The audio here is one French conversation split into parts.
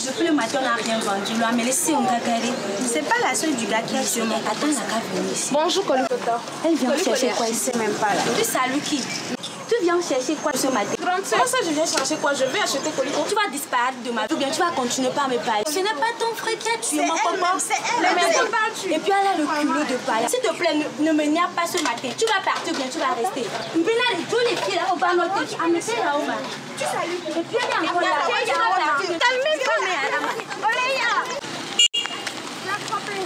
Depuis le matin, on n'a rien vendu. Là, mais laissez un gars garé. C'est pas la seule du gars qui est sur moi. Attends, la gars venir ici. Bonjour, Colipota. Elle vient chercher quoi? Il sait même pas là. Tu salues qui? Tu viens chercher quoi ce matin? Comment ça, je viens chercher quoi? Je vais acheter Colipota. Tu vas disparaître de ma vie ou bien tu vas continuer par me parler. Ce n'est pas ton frère qui a tué mon papa. C'est elle. Et puis elle a le culot de parler. S'il te plaît, ne me niaque pas ce matin. Tu vas partir ou bien tu vas rester. Mais là, tous les filles là, on va noter. Ah, mais c'est là-haut, ma. Tu salues. Et puis elle est encore là. Tu vas partir. Calmez-vous. Oléa. La frappée.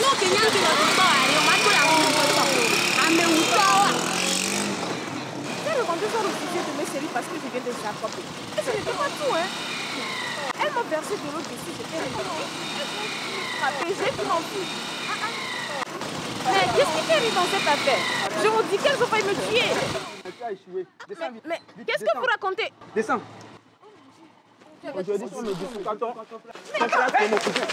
Non, que n'y a plus de temps. On va tout la faire. Ah, mais où ça? Elle m'a demandé de refuser de mes séries parce que je viens de la frapper. Et ce n'était pas tout, hein. Elle m'a versé de l'eau dessus, j'étais réveillée. Elle m'a frappé, j'ai tout rempli. Mais qu'est-ce qui t'arrive dans cette affaire? Je vous dis qu'elles ont failli me tuer. Mais qu'est-ce que vous racontez? Descends. Aujourd'hui, sur le dessous canton, ça sera pour mon cousin.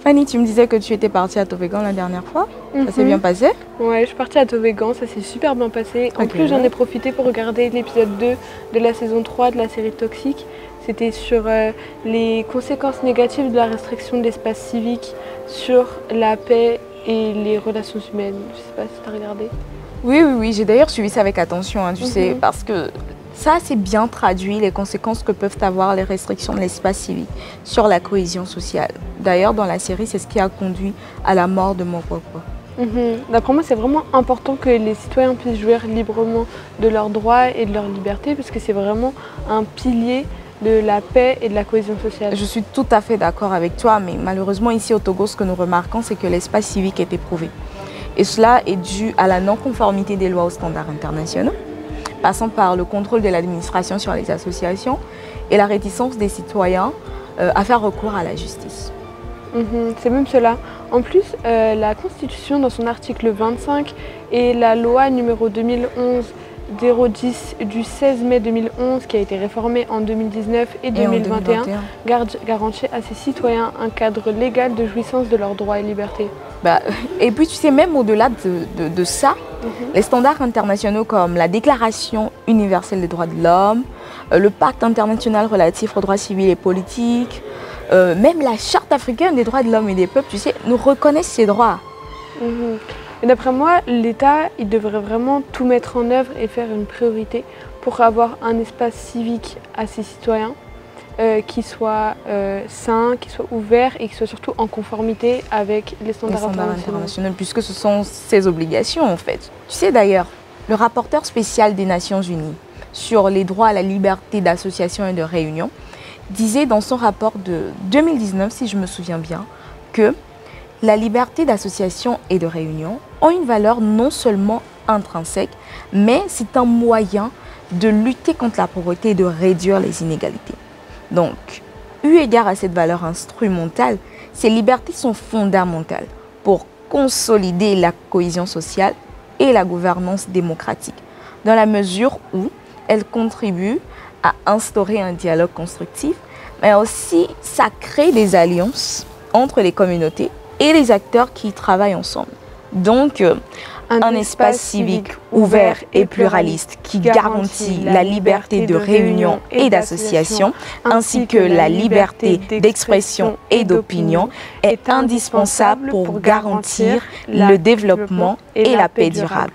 Fanny, tu me disais que tu étais partie à Tovegan la dernière fois. Ça s'est bien passé? Ouais, je suis partie à Tovegan, ça s'est super bien passé. En plus, j'en ai profité pour regarder l'épisode 2 de la saison 3 de la série Toxique. C'était sur les conséquences négatives de la restriction de l'espace civique sur la paix et les relations humaines. Je sais pas si tu as regardé. Oui, j'ai d'ailleurs suivi ça avec attention, hein, tu sais, parce que ça, c'est bien traduit, les conséquences que peuvent avoir les restrictions de l'espace civique sur la cohésion sociale. D'ailleurs, dans la série, c'est ce qui a conduit à la mort de mon papa. D'après moi, c'est vraiment important que les citoyens puissent jouir librement de leurs droits et de leurs libertés, parce que c'est vraiment un pilier de la paix et de la cohésion sociale. Je suis tout à fait d'accord avec toi, mais malheureusement, ici au Togo, ce que nous remarquons, c'est que l'espace civique est éprouvé. Et cela est dû à la non-conformité des lois aux standards internationaux, passant par le contrôle de l'administration sur les associations et la réticence des citoyens à faire recours à la justice. C'est même cela. En plus, la Constitution, dans son article 25, et la loi numéro 2011-010 du 16 mai 2011, qui a été réformée en 2019 et 2021, garantit à ses citoyens un cadre légal de jouissance de leurs droits et libertés. Et puis tu sais, même au-delà de ça, les standards internationaux comme la Déclaration universelle des droits de l'homme, le Pacte international relatif aux droits civils et politiques, même la Charte africaine des droits de l'homme et des peuples, tu sais, nous reconnaissent ces droits. Et d'après moi, l'État, il devrait vraiment tout mettre en œuvre et faire une priorité pour avoir un espace civique à ses citoyens qui soit sain, qui soit ouvert et qui soit surtout en conformité avec les standards internationaux. Puisque ce sont ses obligations en fait. Tu sais d'ailleurs, le rapporteur spécial des Nations Unies sur les droits à la liberté d'association et de réunion disait dans son rapport de 2019, si je me souviens bien, que la liberté d'association et de réunion ont une valeur non seulement intrinsèque, mais c'est un moyen de lutter contre la pauvreté et de réduire les inégalités. Donc, eu égard à cette valeur instrumentale, ces libertés sont fondamentales pour consolider la cohésion sociale et la gouvernance démocratique, dans la mesure où elles contribuent à instaurer un dialogue constructif, mais aussi ça crée des alliances entre les communautés et les acteurs qui travaillent ensemble. Donc, un espace civique ouvert et pluraliste qui garantit la liberté de réunion et d'association, ainsi que la liberté d'expression et d'opinion, est indispensable pour garantir le développement et la paix durable.